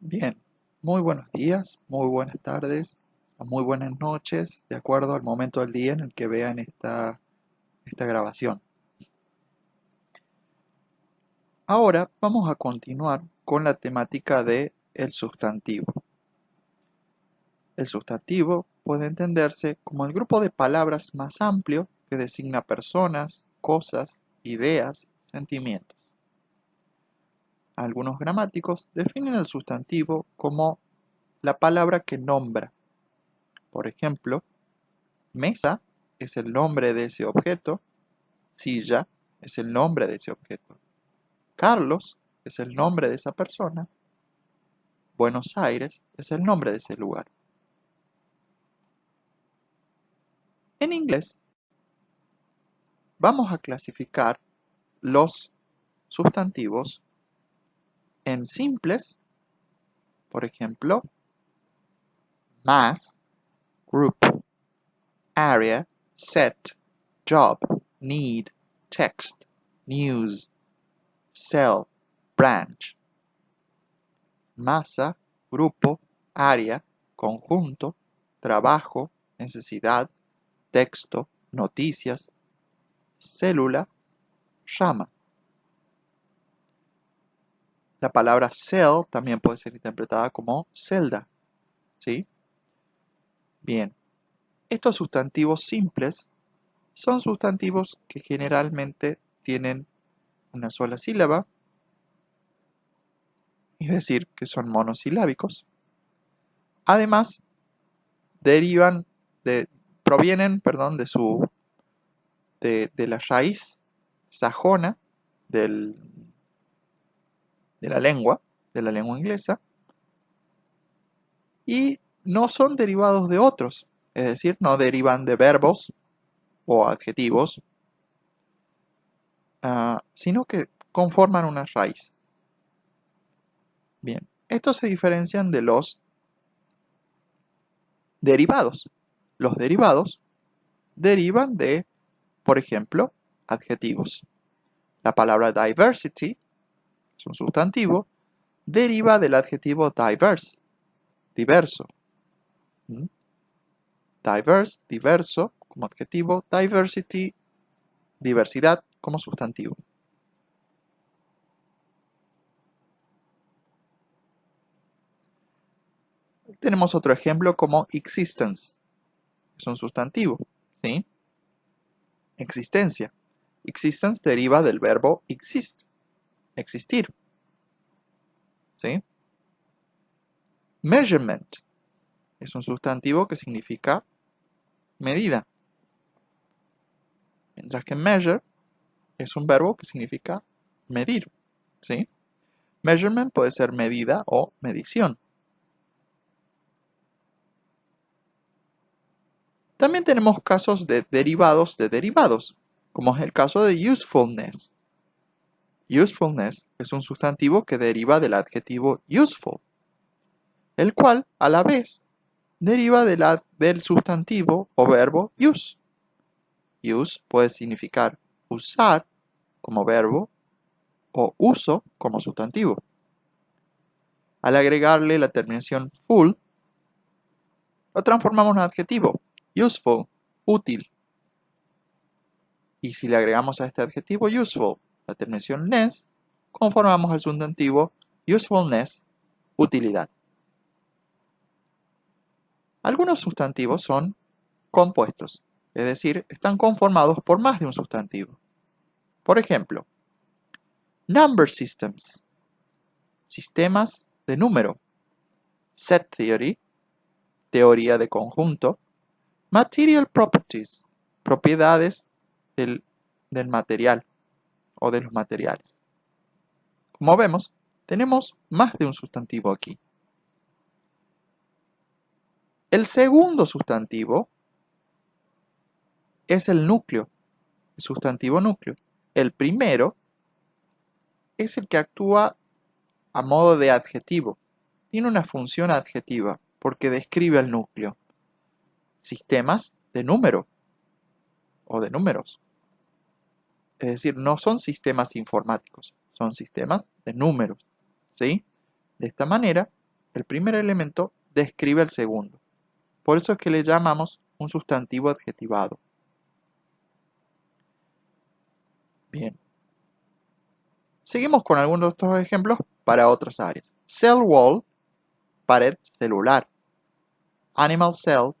Bien, muy buenos días, muy buenas tardes, muy buenas noches, de acuerdo al momento del día en el que vean esta grabación. Ahora vamos a continuar con la temática de el sustantivo. El sustantivo puede entenderse como el grupo de palabras más amplio que designa personas, cosas, ideas, sentimientos. Algunos gramáticos definen el sustantivo como la palabra que nombra. Por ejemplo, mesa es el nombre de ese objeto, silla es el nombre de ese objeto, Carlos es el nombre de esa persona, Buenos Aires es el nombre de ese lugar. En inglés, vamos a clasificar los sustantivos en simples, por ejemplo, mass, group, area, set, job, need, text, news, cell, branch. Masa, grupo, área, conjunto, trabajo, necesidad, texto, noticias, célula, llama. La palabra cell también puede ser interpretada como celda, ¿sí? Bien, estos sustantivos simples son sustantivos que generalmente tienen una sola sílaba, es decir, que son monosilábicos. Además, derivan provienen, perdón, de la raíz sajona del, de la lengua inglesa, y no son derivados de otros, es decir, no derivan de verbos o adjetivos, sino que conforman una raíz. Bien, estos se diferencian de los derivados. Los derivados derivan de, por ejemplo, adjetivos. La palabra diversity es un sustantivo, deriva del adjetivo diverse, diverso. ¿Mm? Diverse, diverso como adjetivo, diversity, diversidad como sustantivo. Tenemos otro ejemplo como existence, es un sustantivo, ¿sí? Existencia. Existence deriva del verbo exist, existir, ¿sí? Measurement es un sustantivo que significa medida, mientras que measure es un verbo que significa medir, ¿sí? Measurement puede ser medida o medición. También tenemos casos de derivados, como es el caso de usefulness. Usefulness es un sustantivo que deriva del adjetivo useful, el cual, a la vez, deriva del sustantivo o verbo use. Use puede significar usar como verbo o uso como sustantivo. Al agregarle la terminación full, lo transformamos en adjetivo, useful, útil. Y si le agregamos a este adjetivo useful la terminación ness, conformamos el sustantivo usefulness, utilidad. Algunos sustantivos son compuestos, es decir, están conformados por más de un sustantivo. Por ejemplo, number systems, sistemas de número, set theory, teoría de conjunto, material properties, propiedades del material o de los materiales. Como vemos, tenemos más de un sustantivo aquí. El segundo sustantivo es el núcleo, el sustantivo núcleo. El primero es el que actúa a modo de adjetivo. Tiene una función adjetiva porque describe el núcleo. Sistemas de número o de números. Es decir, no son sistemas informáticos, son sistemas de números, ¿sí? De esta manera el primer elemento describe el segundo. Por eso es que le llamamos un sustantivo adjetivado. Bien. Seguimos con algunos otros ejemplos para otras áreas. Cell wall, pared celular. Animal cell,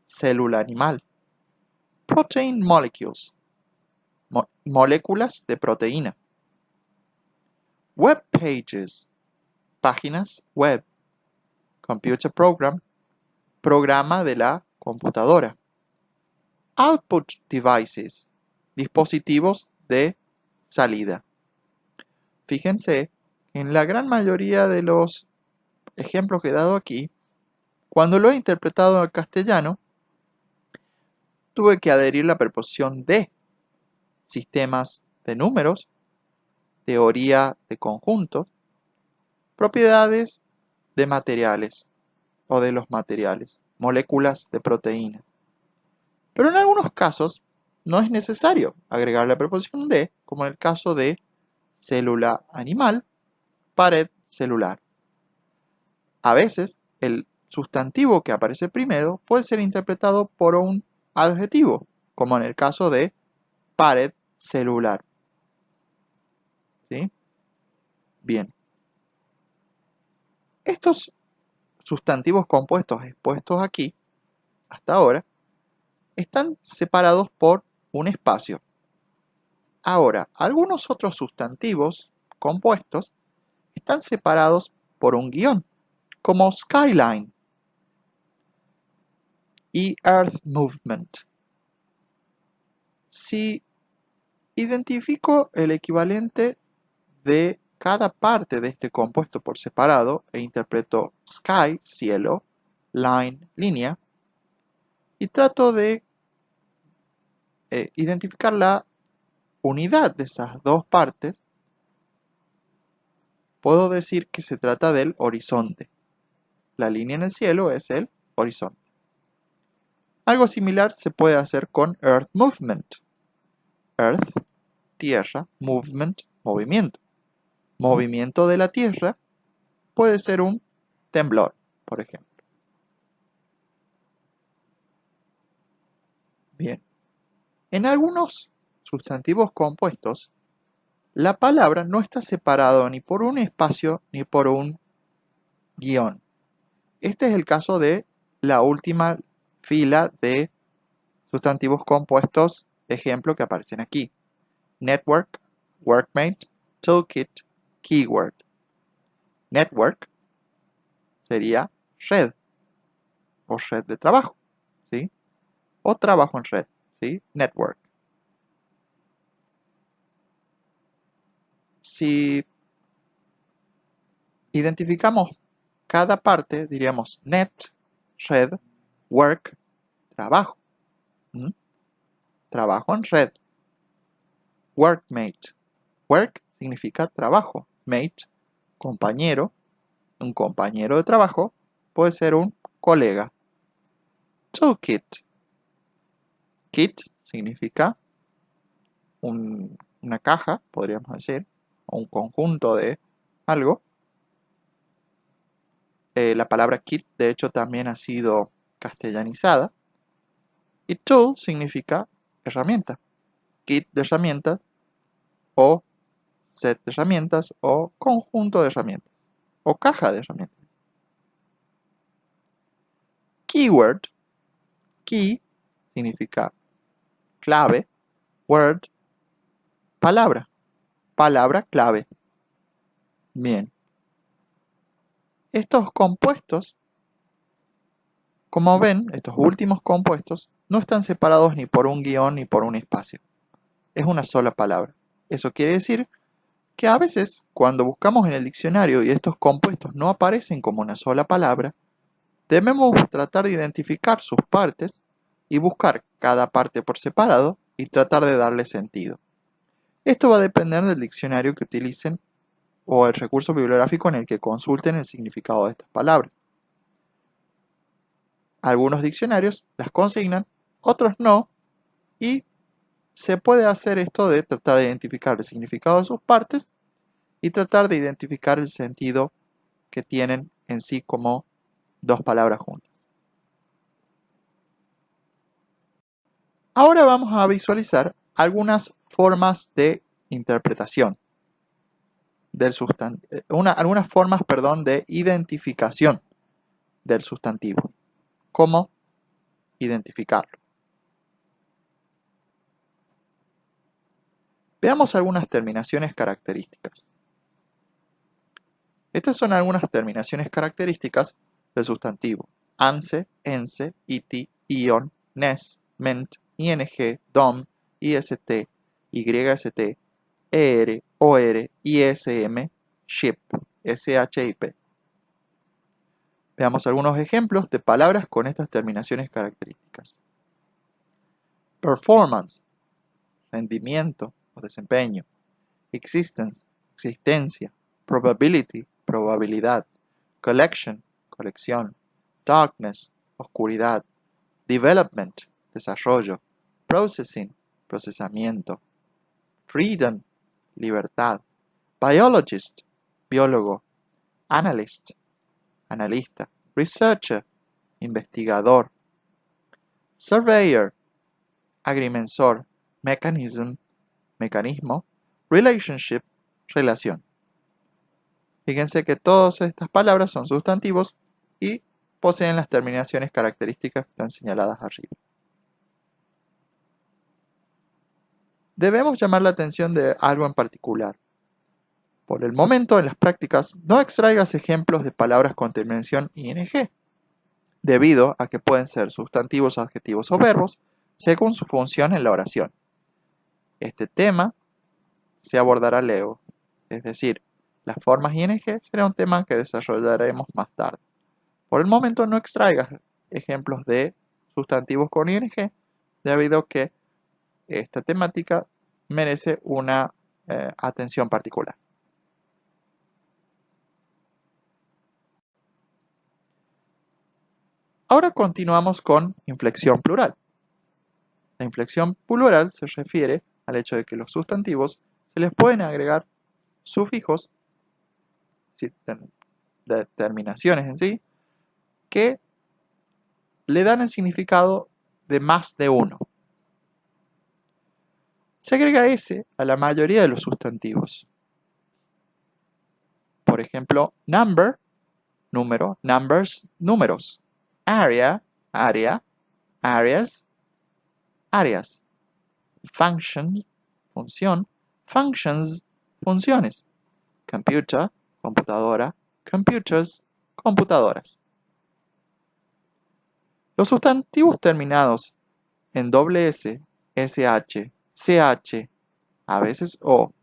célula animal. Protein molecules, moléculas de proteína. Web pages, páginas web. Computer program, programa de la computadora. Output devices, dispositivos de salida. Fíjense, en la gran mayoría de los ejemplos que he dado aquí, cuando lo he interpretado al castellano, tuve que adherir la preposición de. Sistemas de números, teoría de conjuntos, propiedades de materiales o de los materiales, moléculas de proteína. Pero en algunos casos no es necesario agregar la preposición de, como en el caso de célula animal, pared celular. A veces el sustantivo que aparece primero puede ser interpretado por un adjetivo, como en el caso de pared celular. ¿Sí? Bien. Estos sustantivos compuestos expuestos aquí, hasta ahora, están separados por un espacio. Ahora, algunos otros sustantivos compuestos están separados por un guión, como skyline y earth movement. Si identifico el equivalente de cada parte de este compuesto por separado e interpreto sky, cielo, line, línea, y trato de identificar la unidad de esas dos partes, puedo decir que se trata del horizonte. La línea en el cielo es el horizonte. Algo similar se puede hacer con earth movement. Earth, tierra, movement, movimiento. Movimiento de la tierra puede ser un temblor, por ejemplo. Bien. En algunos sustantivos compuestos, la palabra no está separado ni por un espacio ni por un guión. Este es el caso de la última fila de sustantivos compuestos, ejemplo, que aparecen aquí. Network, workmate, toolkit, keyword. Network sería red o red de trabajo, ¿sí? O trabajo en red, ¿sí? Network. Si identificamos cada parte, diríamos net, red, work, trabajo. ¿Mm? Trabajo en red. Workmate. Work significa trabajo. Mate, compañero. Un compañero de trabajo puede ser un colega. Toolkit. Kit significa una caja, podríamos decir, o un conjunto de algo. La palabra kit, de hecho, también ha sido castellanizada. Y tool significa herramienta. Kit de herramientas o set de herramientas o conjunto de herramientas o caja de herramientas. Keyword. Key significa clave. Word, palabra. Palabra clave. Bien. Estos compuestos, como ven, estos últimos compuestos, no están separados ni por un guión ni por un espacio. Es una sola palabra. Eso quiere decir que a veces, cuando buscamos en el diccionario y estos compuestos no aparecen como una sola palabra, debemos tratar de identificar sus partes y buscar cada parte por separado y tratar de darle sentido. Esto va a depender del diccionario que utilicen o el recurso bibliográfico en el que consulten el significado de estas palabras. Algunos diccionarios las consignan, otros no, y se puede hacer esto de tratar de identificar el significado de sus partes y tratar de identificar el sentido que tienen en sí como dos palabras juntas. Ahora vamos a visualizar algunas formas de interpretación del algunas formas, de identificación del sustantivo. ¿Cómo identificarlo? Veamos algunas terminaciones características. Estas son algunas terminaciones características del sustantivo: anse, ense, iti, ion, nes, ment, ing, dom, ist, yst, er, or, ism, ship, ship. Veamos algunos ejemplos de palabras con estas terminaciones características. Performance, rendimiento o desempeño. Existence, existencia. Probability, probabilidad. Collection, colección. Darkness, oscuridad. Development, desarrollo. Processing, procesamiento. Freedom, libertad. Biologist, biólogo. Analyst, analista. Researcher, investigador. Surveyor, agrimensor. Mechanism, mecanismo. Relationship, relación. Fíjense que todas estas palabras son sustantivos y poseen las terminaciones características que están señaladas arriba. Debemos llamar la atención de algo en particular. Por el momento, en las prácticas, no extraigas ejemplos de palabras con terminación ing, debido a que pueden ser sustantivos, adjetivos o verbos, según su función en la oración. Este tema se abordará luego, es decir, las formas ing será un tema que desarrollaremos más tarde. Por el momento no extraigas ejemplos de sustantivos con ing, debido a que esta temática merece una atención particular. Ahora continuamos con inflexión plural. La inflexión plural se refiere al hecho de que los sustantivos se les pueden agregar sufijos, terminaciones en sí, que le dan el significado de más de uno. Se agrega S a la mayoría de los sustantivos. Por ejemplo, number, número, numbers, números. Area, área, areas, áreas. Function, función, functions, funciones. Computer, computadora, computers, computadoras. Los sustantivos terminados en doble S, SH, CH, a veces O,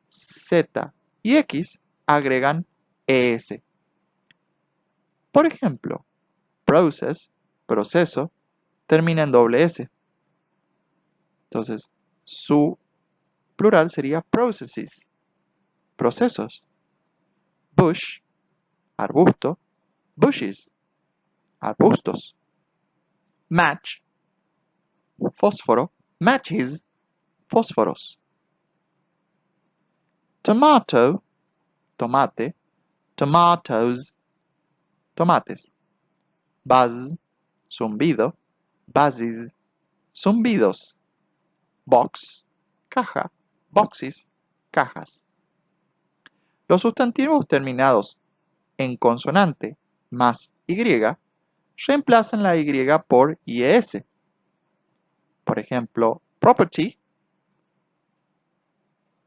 Z y X agregan ES. Por ejemplo, process, proceso, termina en doble S. Entonces, su plural sería processes, procesos. Bush, arbusto, bushes, arbustos. Match, fósforo, matches, fósforos. Tomato, tomate, tomatoes, tomates. Buzz, zumbido, buzzes, zumbidos. Box, caja, boxes, cajas. Los sustantivos terminados en consonante más Y reemplazan la Y por IES. Por ejemplo, property,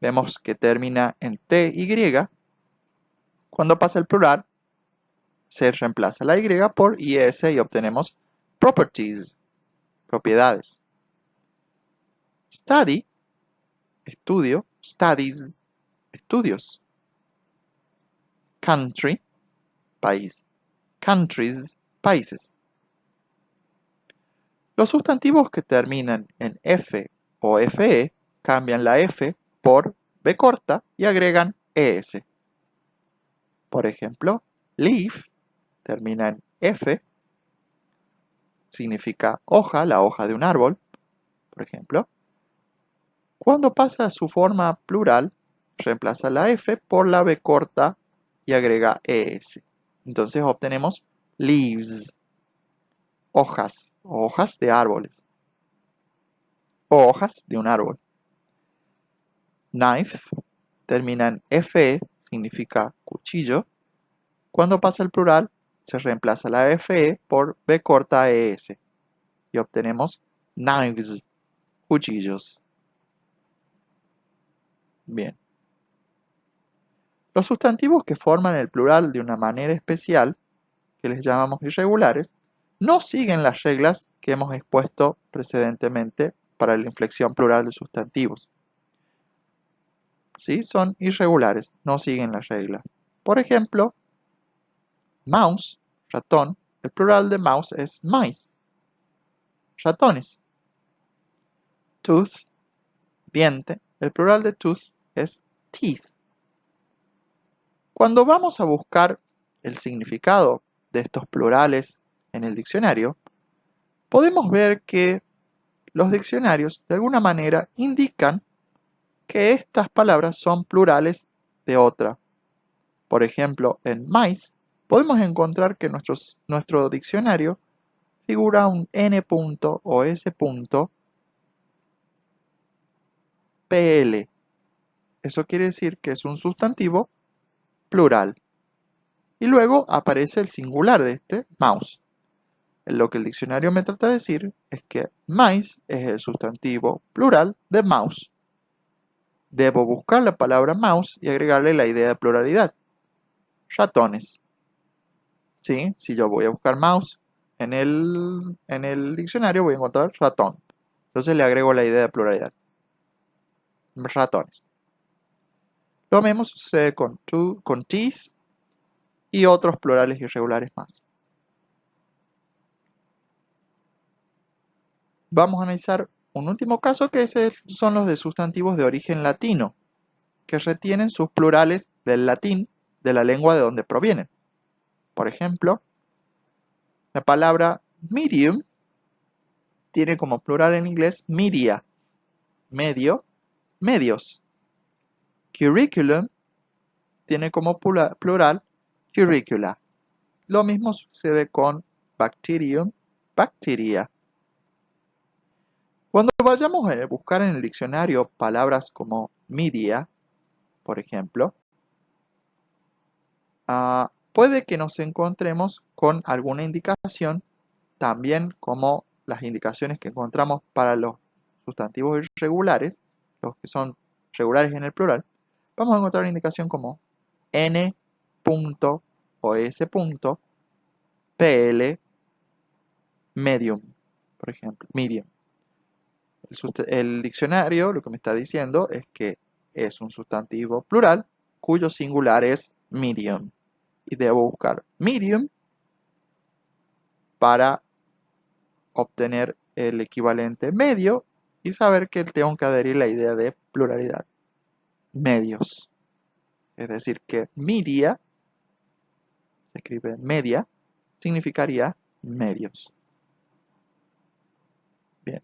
vemos que termina en TY. Cuando pasa el plural, se reemplaza la Y por IS y obtenemos properties, propiedades. Study, estudio, studies, estudios. Country, país, countries, países. Los sustantivos que terminan en F o FE cambian la F por B corta y agregan ES. Por ejemplo, leaf termina en F, significa hoja, la hoja de un árbol, por ejemplo. Cuando pasa a su forma plural, reemplaza la F por la B corta y agrega ES. Entonces obtenemos leaves, hojas, o hojas de árboles, o hojas de un árbol. Knife termina en fe, significa cuchillo. Cuando pasa el plural, se reemplaza la fe por b corta es y obtenemos knives, cuchillos. Bien. Los sustantivos que forman el plural de una manera especial, que les llamamos irregulares, no siguen las reglas que hemos expuesto precedentemente para la inflexión plural de sustantivos. ¿Sí? Son irregulares, no siguen las reglas. Por ejemplo, mouse, ratón, el plural de mouse es mice, ratones. Tooth, diente, el plural de tooth es teeth. Cuando vamos a buscar el significado de estos plurales en el diccionario, podemos ver que los diccionarios de alguna manera indican que estas palabras son plurales de otra. Por ejemplo, en mice podemos encontrar que en nuestro diccionario figura un n o s pl. Eso quiere decir que es un sustantivo plural. Y luego aparece el singular de este, mouse. Lo que el diccionario me trata de decir es que mice es el sustantivo plural de mouse. Debo buscar la palabra mouse y agregarle la idea de pluralidad. Ratones. ¿Sí? Si yo voy a buscar mouse en el diccionario, voy a encontrar ratón. Entonces le agrego la idea de pluralidad. Ratones. Lo mismo sucede con teeth y otros plurales irregulares más. Vamos a analizar un último caso que son los de sustantivos de origen latino, que retienen sus plurales del latín de la lengua de donde provienen. Por ejemplo, la palabra medium tiene como plural en inglés media, medio, medios. Curriculum tiene como plural curricula. Lo mismo sucede con bacterium, bacteria. Cuando vayamos a buscar en el diccionario palabras como media, por ejemplo, puede que nos encontremos con alguna indicación, también como las indicaciones que encontramos para los sustantivos irregulares, los que son regulares en el plural, vamos a encontrar una indicación como n o s pl medium, por ejemplo, medium. El diccionario lo que me está diciendo es que es un sustantivo plural cuyo singular es medium. Y debo buscar medium para obtener el equivalente medio y saber que tengo que adherir la idea de pluralidad. Medios. Es decir, que media, se escribe media, significaría medios. Bien.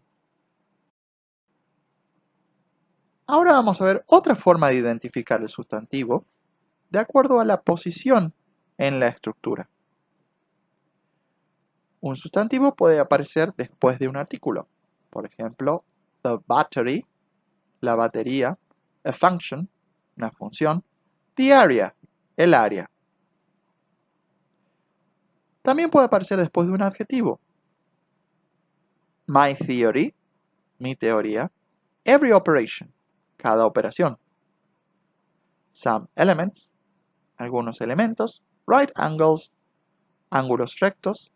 Ahora vamos a ver otra forma de identificar el sustantivo de acuerdo a la posición en la estructura. Un sustantivo puede aparecer después de un artículo. Por ejemplo, the battery, la batería, a function, una función, the area, el área. También puede aparecer después de un adjetivo. My theory, mi teoría, every operation, cada operación. Some elements, algunos elementos, right angles, ángulos rectos.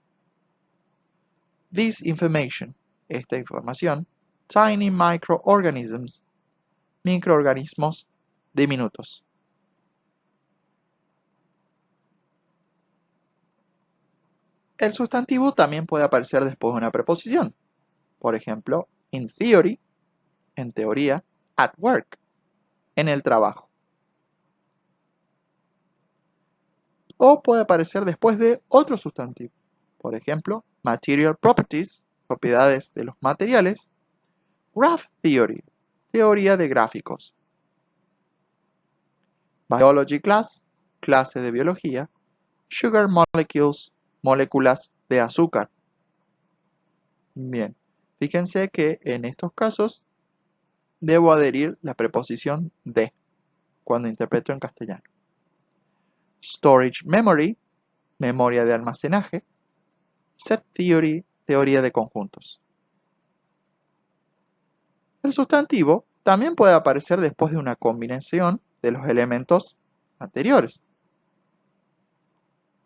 This information, esta información, tiny microorganisms, microorganismos diminutos. El sustantivo también puede aparecer después de una preposición. Por ejemplo, in theory, en teoría, at work, en el trabajo. O puede aparecer después de otro sustantivo. Por ejemplo, material properties, propiedades de los materiales. Graph theory, teoría de gráficos. Biology class, clase de biología. sugar molecules, moléculas de azúcar. Bien, fíjense que en estos casos debo adherir la preposición de cuando interpreto en castellano. Storage memory, memoria de almacenaje. Set theory, teoría de conjuntos. El sustantivo también puede aparecer después de una combinación de los elementos anteriores.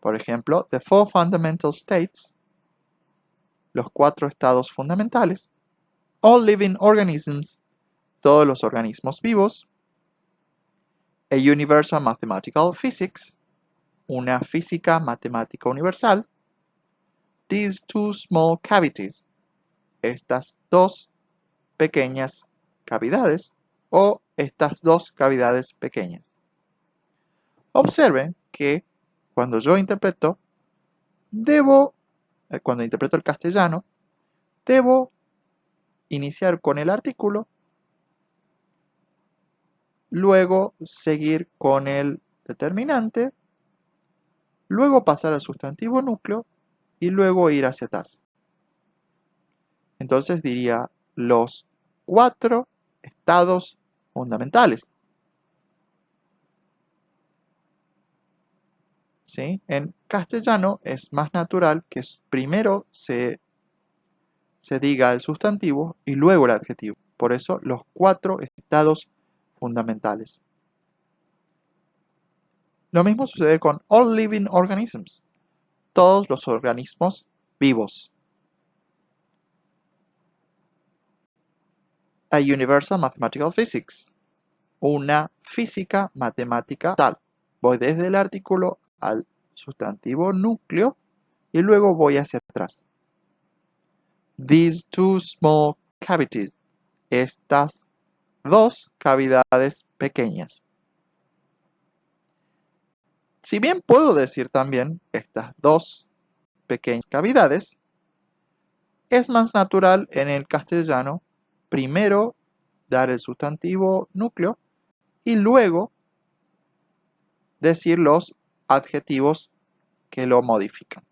Por ejemplo, the four fundamental states, los 4 estados fundamentales, all living organisms, todos los organismos vivos, a universal mathematical physics, una física matemática universal, these two small cavities, estas dos pequeñas cavidades o estas dos cavidades pequeñas. Observen que cuando yo interpreto, cuando interpreto el castellano, debo iniciar con el artículo, luego seguir con el determinante, luego pasar al sustantivo núcleo y luego ir hacia atrás. Entonces diría los 4 estados fundamentales. ¿Sí? En castellano es más natural que primero se diga el sustantivo y luego el adjetivo. Por eso los 4 estados fundamentales. Lo mismo sucede con all living organisms, todos los organismos vivos. A universal mathematical physics, una física matemática tal. Voy desde el artículo al sustantivo núcleo y luego voy hacia atrás. These two small cavities, estas dos cavidades pequeñas. Si bien puedo decir también estas dos pequeñas cavidades, es más natural en el castellano primero dar el sustantivo núcleo y luego decir los adjetivos que lo modifican.